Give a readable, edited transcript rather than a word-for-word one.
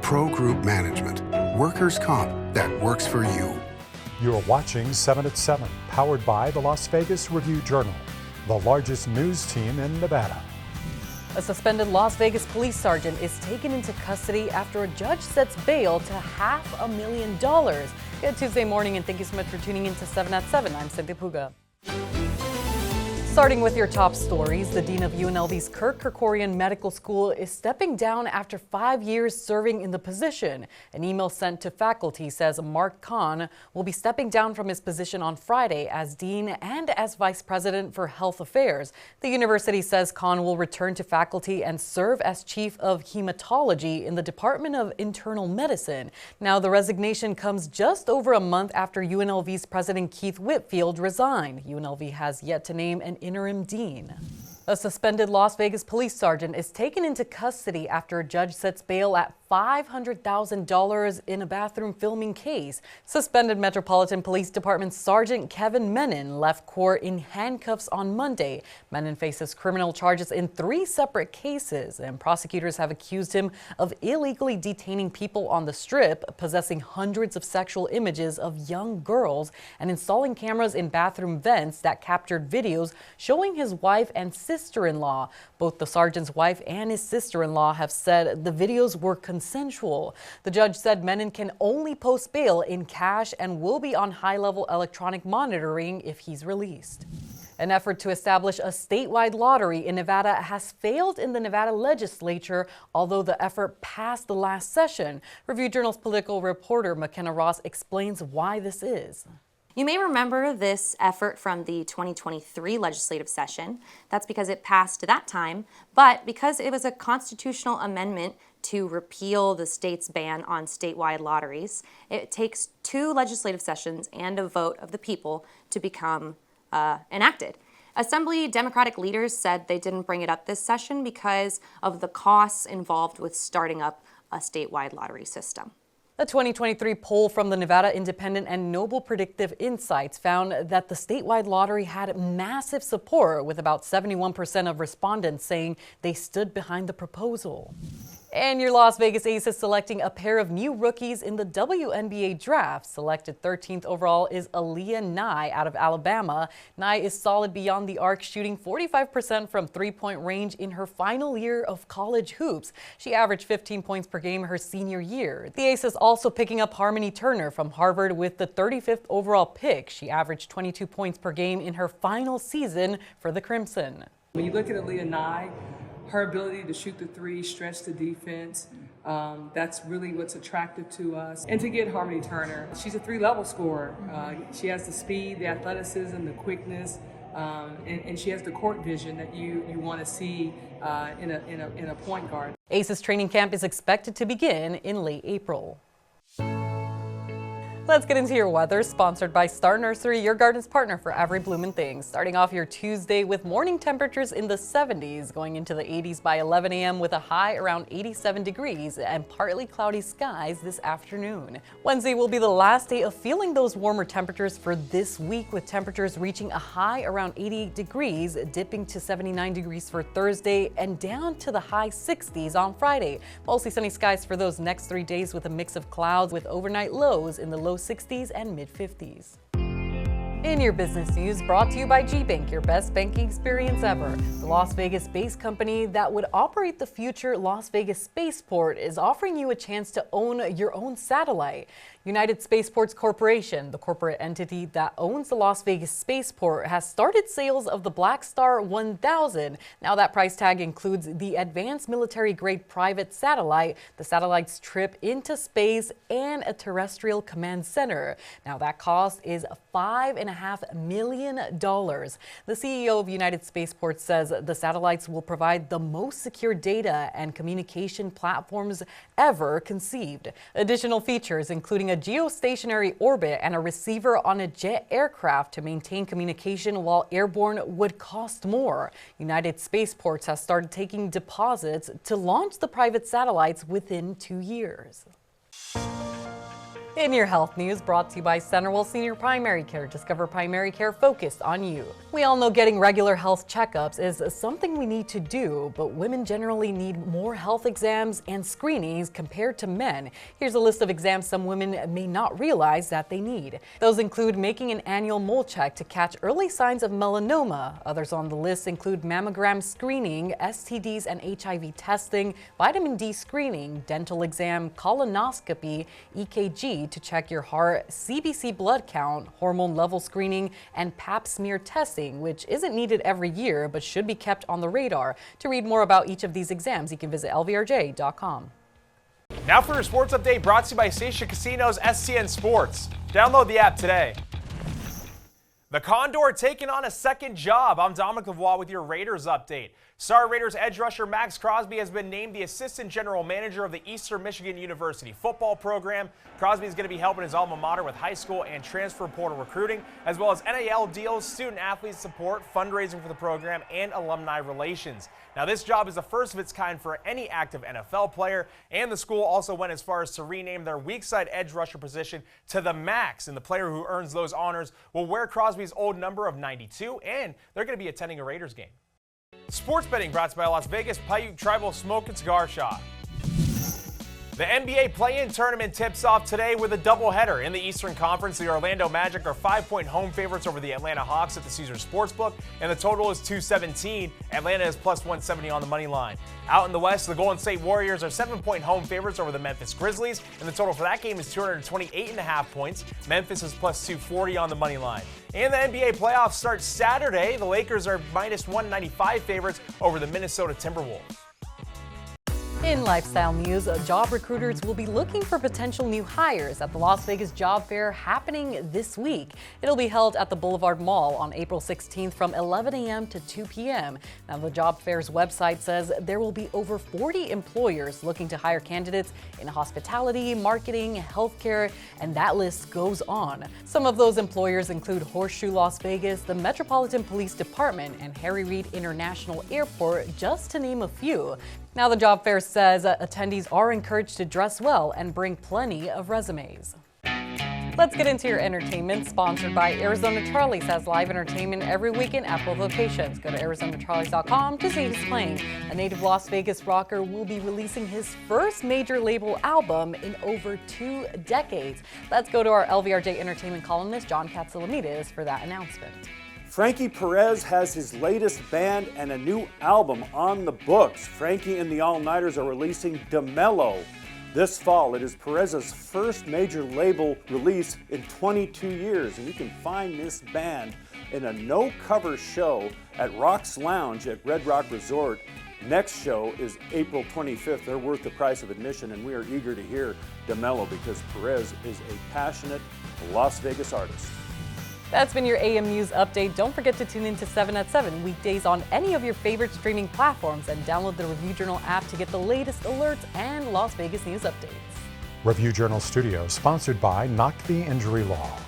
Pro Group Management. Workers' comp that works for you. You're watching 7 at 7, powered by the Las Vegas Review-Journal, the largest news team in Nevada. A suspended Las Vegas police sergeant is taken into custody after a judge sets bail to $500,000. Good Tuesday morning, and thank you so much for tuning in to 7 at 7. I'm Cynthia Puga. Starting with your top stories, the dean of UNLV's Kirk Kerkorian Medical School is stepping down after 5 years serving in the position. An email sent to faculty says Mark Kahn will be stepping down from his position on Friday as dean and as vice president for health affairs. The university says Kahn will return to faculty and serve as chief of hematology in the Department of Internal Medicine. Now, the resignation comes just over a month after UNLV's president Keith Whitfield resigned. UNLV has yet to name an interim dean. A suspended Las Vegas police sergeant is taken into custody after a judge sets bail at $500,000 in a bathroom filming case. Suspended Metropolitan Police Department Sergeant Kevin Menon left court in handcuffs on Monday. Menon faces criminal charges in 3 separate cases, and prosecutors have accused him of illegally detaining people on the Strip, possessing hundreds of sexual images of young girls, and installing cameras in bathroom vents that captured videos showing his wife and sister-in-law. Both the sergeant's wife and his sister-in-law have said the videos were consensual. The judge said Menon can only post bail in cash and will be on high-level electronic monitoring if he's released. An effort to establish a statewide lottery in Nevada has failed in the Nevada legislature, although the effort passed the last session. Review-Journal's political reporter McKenna Ross explains why this is. You may remember this effort from the 2023 legislative session. That's because it passed that time, but because it was a constitutional amendment to repeal the state's ban on statewide lotteries, it takes 2 legislative sessions and a vote of the people to become enacted. Assembly Democratic leaders said they didn't bring it up this session because of the costs involved with starting up a statewide lottery system. A 2023 poll from the Nevada Independent and Noble Predictive Insights found that the statewide lottery had massive support, with about 71% of respondents saying they stood behind the proposal. And your Las Vegas Aces selecting a pair of new rookies in the WNBA draft. Selected 13th overall is Aaliyah Nye out of Alabama. Nye is solid beyond the arc, shooting 45% from three-point range in her final year of college hoops. She averaged 15 points per game her senior year. The Aces also picking up Harmony Turner from Harvard with the 35th overall pick. She averaged 22 points per game in her final season for the Crimson. When you look at Aaliyah Nye, her ability to shoot the three, stretch the defense, that's really what's attractive to us. And to get Harmony Turner, she's a 3-level scorer. She has the speed, the athleticism, the quickness, and she has the court vision that you want to see in a point guard. Aces training camp is expected to begin in late April. Let's get into your weather, sponsored by Star Nursery, your garden's partner for every bloomin' thing. Starting off your Tuesday with morning temperatures in the 70s, going into the 80s by 11 a.m. with a high around 87 degrees and partly cloudy skies this afternoon. Wednesday will be the last day of feeling those warmer temperatures for this week, with temperatures reaching a high around 80 degrees, dipping to 79 degrees for Thursday and down to the high 60s on Friday. Mostly sunny skies for those next 3 days with a mix of clouds, with overnight lows in the low 60s and mid-50s. In your business news, brought to you by G-Bank, your best banking experience ever. The Las Vegas-based company that would operate the future Las Vegas spaceport is offering you a chance to own your own satellite. United Spaceports Corporation, the corporate entity that owns the Las Vegas spaceport, has started sales of the Black Star 1000. Now that price tag includes the advanced military-grade private satellite, the satellite's trip into space, and a terrestrial command center. Now that cost is $5.5 million. The CEO of United Spaceports says the satellites will provide the most secure data and communication platforms ever conceived. Additional features including a geostationary orbit and a receiver on a jet aircraft to maintain communication while airborne would cost more. United Spaceports has started taking deposits to launch the private satellites within 2 years. In your health news, brought to you by Centerville Senior Primary Care. Discover primary care focused on you. We all know getting regular health checkups is something we need to do, but women generally need more health exams and screenings compared to men. Here's a list of exams some women may not realize that they need. Those include making an annual mole check to catch early signs of melanoma. Others on the list include mammogram screening, STDs and HIV testing, vitamin D screening, dental exam, colonoscopy, EKG to check your heart, CBC blood count, hormone level screening, and pap smear testing, which isn't needed every year but should be kept on the radar. To read more about each of these exams, you can visit lvrj.com. Now for your sports update, brought to you by Station Casinos SCN Sports. Download the app today. The Condor taking on a second job. I'm Dominic Lavoie with your Raiders update. Star Raiders edge rusher Max Crosby has been named the assistant general manager of the Eastern Michigan University football program. Crosby is going to be helping his alma mater with high school and transfer portal recruiting, as well as NIL deals, student athlete support, fundraising for the program, and alumni relations. Now, this job is the first of its kind for any active NFL player, and the school also went as far as to rename their weak side edge rusher position to the Max, and the player who earns those honors will wear Crosby's old number of 92, and they're going to be attending a Raiders game. Sports betting brought to you by Las Vegas Paiute Tribal Smoke and Cigar Shop. The NBA play-in tournament tips off today with a doubleheader. In the Eastern Conference, the Orlando Magic are 5-point home favorites over the Atlanta Hawks at the Caesars Sportsbook, and the total is 217. Atlanta is plus 170 on the money line. Out in the West, the Golden State Warriors are 7-point home favorites over the Memphis Grizzlies, and the total for that game is 228.5 points. Memphis is plus 240 on the money line. And the NBA playoffs start Saturday. The Lakers are minus 195 favorites over the Minnesota Timberwolves. In lifestyle news, job recruiters will be looking for potential new hires at the Las Vegas Job Fair happening this week. It'll be held at the Boulevard Mall on April 16th from 11 a.m. to 2 p.m. Now, the Job Fair's website says there will be over 40 employers looking to hire candidates in hospitality, marketing, healthcare, and that list goes on. Some of those employers include Horseshoe Las Vegas, the Metropolitan Police Department, and Harry Reid International Airport, just to name a few. Now, the job fair says attendees are encouraged to dress well and bring plenty of resumes. Let's get into your entertainment, sponsored by Arizona Charlie's has live entertainment every weekend at both locations. Go to ArizonaCharlies.com to see who's playing. A native Las Vegas rocker will be releasing his first major label album in over 2 decades. Let's go to our LVRJ entertainment columnist, John Katsilomedes, for that announcement. Frankie Perez has his latest band and a new album on the books. Frankie and the All-Nighters are releasing DeMello this fall. It is Perez's first major label release in 22 years, and you can find this band in a no-cover show at Rock's Lounge at Red Rock Resort. Next show is April 25th. They're worth the price of admission, and we are eager to hear DeMello because Perez is a passionate Las Vegas artist. That's been your AM News Update. Don't forget to tune in to 7 at 7 weekdays on any of your favorite streaming platforms and download the Review Journal app to get the latest alerts and Las Vegas news updates. Review Journal Studio, sponsored by Knock the Injury Law.